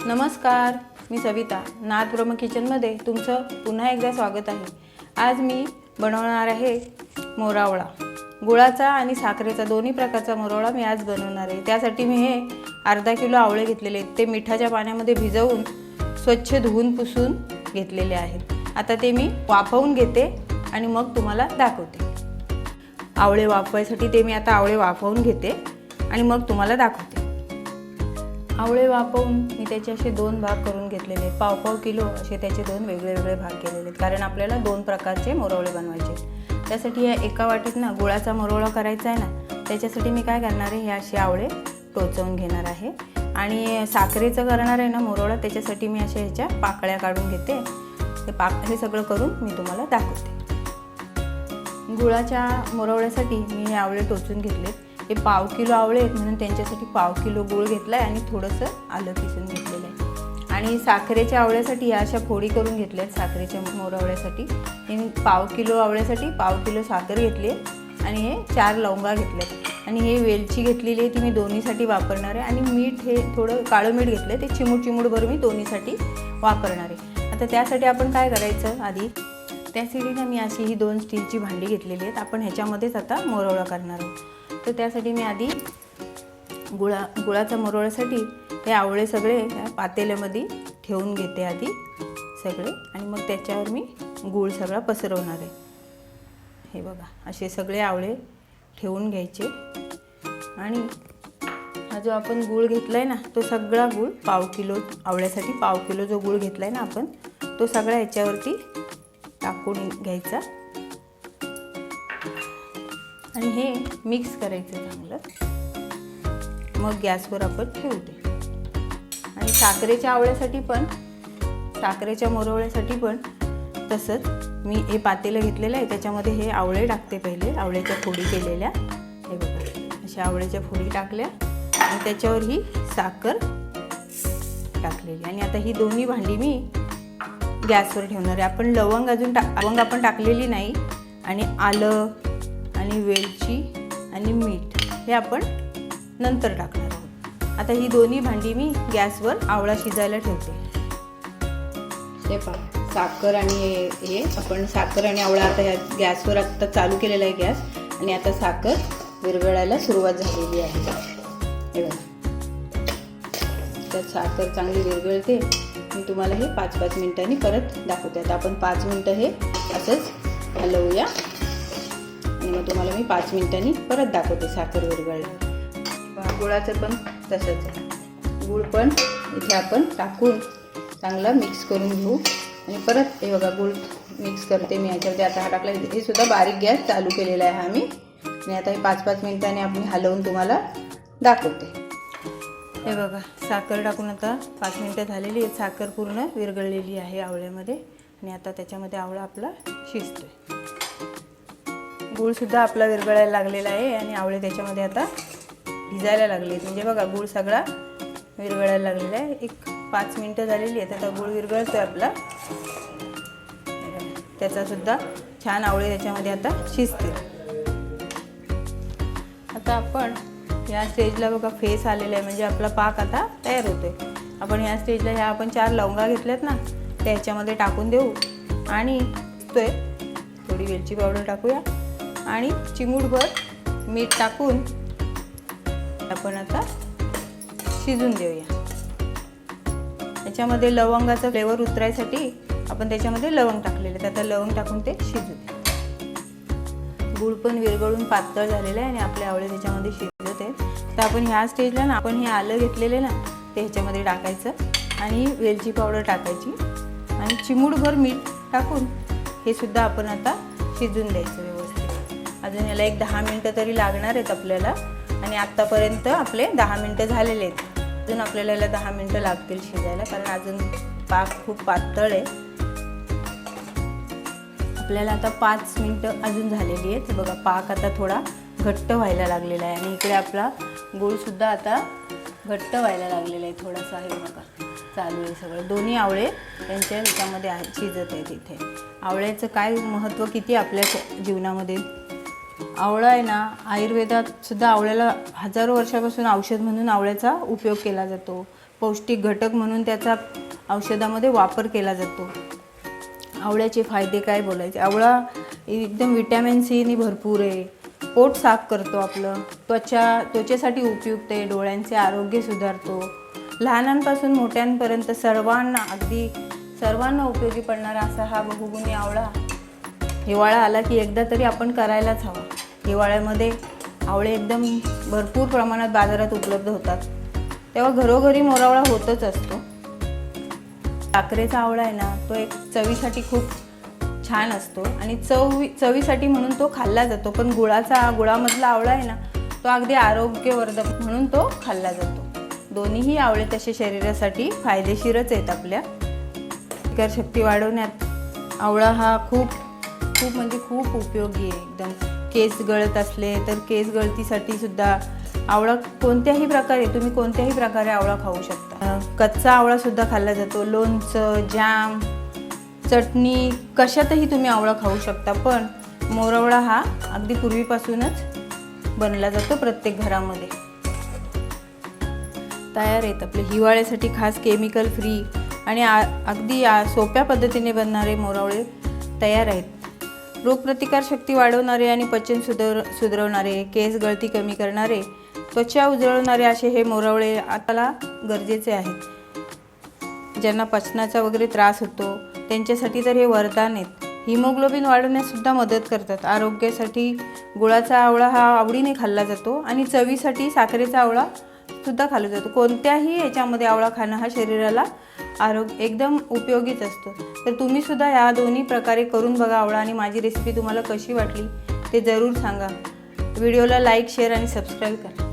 नमस्कार, मी सविता नादब्रह्म किचनमध्ये तुमचं पुन्हा एकदा स्वागत आहे। आज मी बनवणार आहे मोरावळा। गुळाचा आणि साखरेचा दोन्ही प्रकारचा मोरावळा मी आज बनवणार आहे। त्यासाठी मी हे अर्धा किलो आवळे घेतलेले आहेत। ते मिठाच्या पाण्यामध्ये भिजवून स्वच्छ धुवून पुसून घेतलेले आहेत। आता ते मी वाफवून घेते आणि मग तुम्हाला दाखवते। आवळे वाफवायसाठी ते मी आता आवळे वाफवून घेते आणि मग तुम्हाला दाखवते। आवळे वाफवून मी त्याचे असे दोन भाग करून घेतलेले आहेत। पाव किलो असे त्याचे दोन वेगळे भाग केलेले आहेत, कारण आपल्याला दोन प्रकारचे मोरावळे बनवायचे। त्यासाठी या एका वाटीत ना गुळाचा मोरावळा करायचा आहे ना, त्याच्यासाठी मी काय करणार आहे, हे असे आवळे टोचवून घेणार आहे। आणि साखरेचं करणार आहे ना मोरावळा, त्याच्यासाठी मी अशा ह्याच्या पाकळ्या काढून घेते। हे सगळं करून मी तुम्हाला दाखवते। गुळाच्या मोरावळ्यासाठी मी हे आवळे टोचून घेतले। हे पाव किलो आवळे आहेत म्हणून त्यांच्यासाठी पाव किलो गूळ घेतलाय आणि थोडंसं आलं किसून घेतलेलं आहे। आणि साखरेच्या आवळ्यासाठी या अशा फोडी करून घेतल्या आहेत। साखरेच्या मोरावळ्यासाठी मी पाव किलो आवळ्यासाठी पाव किलो साखर घेतली आहे आणि हे 4 लवंगा घेतल्यात आणि हे वेलची घेतलेली आहे, ती मी दोन्हीसाठी वापरणार आहे। आणि मीठ हे थोडं काळं मीठ घेतलं, ते चिमूटभर मी दोन्हीसाठी वापरणार आहे। आता त्यासाठी आपण काय करायचं, आधी त्यासाठी ना मी अशी ही 2 स्टीलची भांडी घेतलेली आहेत। आपण ह्याच्यामध्येच आता मोरावळा करणार आहोत। तर त्यासाठी मी आधी गुळाच्या मोरावळ्यासाठी हे आवळे सगळे या पातेल्यामध्ये ठेवून घेते आधी सगळे, आणि मग त्याच्यावर मी गूळ सगळा पसरवणार आहे। हे बघा, असे सगळे आवळे ठेवून घ्यायचे। आणि हा जो आपण गूळ घेतलाय ना, तो सगळा गूळ पाव किलो आवळ्यासाठी पाव किलो जो गूळ घेतलाय ना आपण, तो सगळा ह्याच्यावरती टाकून घ्यायचा आणि हे मिक्स करायचं चांगलं। मग गॅसवर आपण ठेवते। आणि साखरेच्या मोरावळ्यासाठी पण तसंच मी हे पातेलं घेतलेलं आहे, त्याच्यामध्ये हे आवळे टाकते। पहिले आवळ्याच्या फोडी केलेल्या, हे बघा अशा आवळ्याच्या फोडी टाकल्या आणि त्याच्यावर ही साखर टाकलेली। आणि आता ही दोन्ही भांडी मी गॅसवर ठेवणार आहे। आपण लवंग आपण टाकलेली नाही, आणि आलं आणि वेलची आणि मीठ हे आपण नंतर टाकणार आहोत। आता ही दोन्ही भांडी मी गॅसवर आवळा शिजायला ठेवते। हे पहा, साखर आणि हे आपण साखर आणि आवळा आता ह्या गॅसवर आता चालू केलेला आहे गॅस, आणि आता साखर विरघळायला सुरुवात झालेली आहे। हे बघा, त्यात साखर चांगली विरघळते। मी तुम्हाला हे 5-5 मिनिटांनी परत दाखवते। आता आपण 5 मिनिटं हे असंच हलवूया आणि मग तुम्हाला मी 5 मिनिटांनी परत दाखवते साखर विरघळल्यावर। गुळाचं पण तसंच आहे। गूळ पण इथे आपण टाकून चांगला मिक्स करून घेऊ आणि परत हे बघा गूळ मिक्स करते मी याच्यामध्ये। आता हा टाकला, हे सुद्धा बारीक गॅस चालू केलेला आहे हा मी, आणि आता हे 5-5 मिनिटांनी आपण हलवून तुम्हाला दाखवते। हे बघा, साखर टाकून आता 5 मिनिटं झालेली आहेत। साखर पूर्ण विरघळलेली आहे आवळ्यामध्ये, आणि आता त्याच्यामध्ये आवळा आपला शिजतोय। गूळ सुद्धा आपला विरघळायला लागलेला आहे आणि आवळे त्याच्यामध्ये आता भिजायला लागले। म्हणजे बघा, गूळ सगळा विरघळायला लागलेला आहे। एक 5 मिनिटं झालेली आहेत। आता गूळ विरघळतोय आपला, त्याचा सुद्धा छान आवळे त्याच्यामध्ये आता शिजतील। आता आपण या स्टेजला बघा फेस आलेला आहे, म्हणजे आपला पाक आता तयार होतोय। आपण या स्टेजला ह्या आपण 4 लवंगा घेतल्यात ना, त्या ह्याच्यामध्ये टाकून देऊ आणि थोडी वेलची पावडर टाकूया आणि चिमूटभर मीठ टाकून आपण आता शिजून देऊया। त्याच्यामध्ये लवंगाचा फ्लेवर उतरायसाठी आपण त्याच्यामध्ये लवंग टाकलेले, आता लवंग टाकून ते शिजू दे। गूळ पण विरघळून पातळ झालेलं आहे आणि आपले आवळे त्याच्यामध्ये शिजत आहेत। तर आपण ह्या स्टेजला ना आपण हे आलं घेतलेले ना, ते ह्याच्यामध्ये टाकायचं आणि वेलची पावडर टाकायची आणि चिमूटभर मीठ टाकून हे सुद्धा आपण आता शिजून द्यायचं व्यवस्थित। अजून याला एक 10 मिनिटं तरी लागणार आहेत आपल्याला, आणि आत्तापर्यंत आपले 10 मिनिटं झालेले आहेत। अजून आपल्याला याला 10 मिनिटं लागतील शिजायला, कारण अजून पाक खूप पातळ आहे। आपल्याला आता 5 मिनिटं अजून झालेली आहेत। बघा, पाक आता थोडा घट्ट व्हायला लागलेला आहे आणि इकडे आपला गूळसुद्धा आता घट्ट व्हायला लागलेला आहे थोडासा। हे बघा, चालू आहे सगळं। दोन्ही आवळे त्यांच्या ह्याच्यामध्ये शिजत आहेत। इथे आवळ्याचं काय महत्त्व किती आपल्या जीवनामध्ये। आवळा आहे ना, आयुर्वेदात सुद्धा आवळ्याला हजारो वर्षापासून औषध म्हणून आवळ्याचा उपयोग केला जातो। पौष्टिक घटक म्हणून त्याचा औषधामध्ये वापर केला जातो. आवळ्याचे फायदे काय बोलायचे. आवळा एकदम विटॅमिन सीने भरपूर आहे. पोट साफ करतो आपलं. त्वचेसाठी उपयुक्त आहे. डोळ्यांचे आरोग्य सुधारतो. लहानांपासून मोठ्यांपर्यंत सर्वांना उपयोगी पडणारा असा हा बहुगुणी आवळा हिवाळा आला की एकदा तरी आपण करायलाच हवा. हिवाळ्यामध्ये आवळे एकदम भरपूर प्रमाणात बाजारात उपलब्ध होतात, तेव्हा घरोघरी मोरावळा होतच असतो. साखरेचा आवळा आहे ना, तो एक चवीसाठी खूप छान असतो आणि चवीसाठी म्हणून तो खाल्ला जातो. पण गुळामधला आवळा आहे ना, तो अगदी आरोग्यवर्धक म्हणून तो खाल्ला जातो. दोन्हीही आवळे तसे शरीरासाठी फायदेशीरच आहेत. आपल्या प्रतिकारशक्ती वाढवण्यात आवळा हा खूप म्हणजे खूप उपयोगी आहे. एकदम केस गळत असले तर केस गळतीसाठी सुद्धा आवळा कोणत्याही प्रकारे आवळा खाऊ शकता. कच्चा आवळा सुद्धा खाल्ला जातो. लोणचं, जॅम, चटणी कशातही तुम्ही आवळा खाऊ शकता. पण मोरावळा हा अगदी पूर्वीपासूनच बनला जातो प्रत्येक घरामध्ये. तयार आहेत आपले हिवाळ्यासाठी खास केमिकल फ्री आणि अगदी सोप्या पद्धतीने बनणारे मोरावळे तयार आहेत. रोगप्रतिकारशक्ती वाढवणारे आणि पचन सुधारवणारे, केस गळती कमी करणारे, त्वचा उजळवणारे असे हे मोरावळे आपल्याला गरजेचे आहेत. ज्यांना पचनाचा वगैरे त्रास होतो त्यांच्यासाठी तर हे वरदान आहेत. हिमोग्लोबिन वाढवण्यास सुद्धा मदत करतात. आरोग्यासाठी गुळाचा आवळा हा आवडीने खाल्ला जातो आणि चवीसाठी साखरेचा आवळा सुद्धा खाल्ला जातो. कोणत्याही याच्यामध्ये आवळा खाणं हा शरीराला एकदम उपयोगीच असतो. तर तुम्ही सुद्धा या दोन्ही प्रकारे करून बघा आवळा आणि माझी रेसिपी तुम्हाला कशी वाटली ते जरूर सांगा. व्हिडिओला लाईक, शेअर आणि सबस्क्राईब करा.